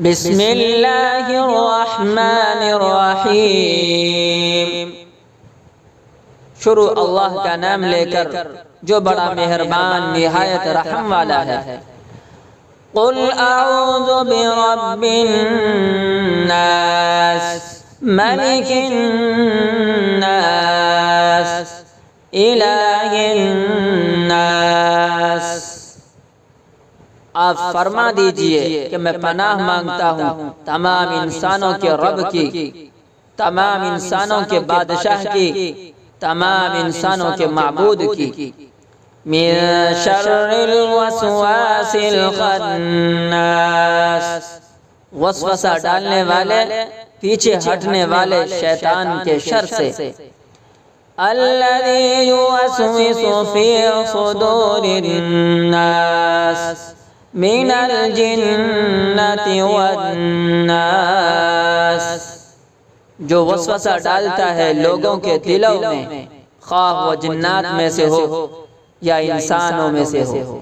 بسم اللہ الرحمن الرحیم۔ شروع اللہ کا نام لے کر جو بڑا مہربان نہایت رحم والا ہے۔ قل اعوذ برب الناس ملک الناس الہ الناس۔ آپ فرما دیجئے کہ میں پناہ مانگتا ہوں تمام انسانوں کے رب کی، تمام انسانوں کے بادشاہ کی، تمام انسانوں کے معبود کی۔ من شر الوسواس الخناس، وسوسہ ڈالنے والے، پیچھے ہٹنے والے شیطان کے شر سے۔ الذی یوسوس فی صدور الناس من الجنۃ والناس، جو وسوسہ ڈالتا ہے لوگوں کے دلوں میں، خواہ وہ جنات میں سے ہو یا انسانوں میں سے ہو۔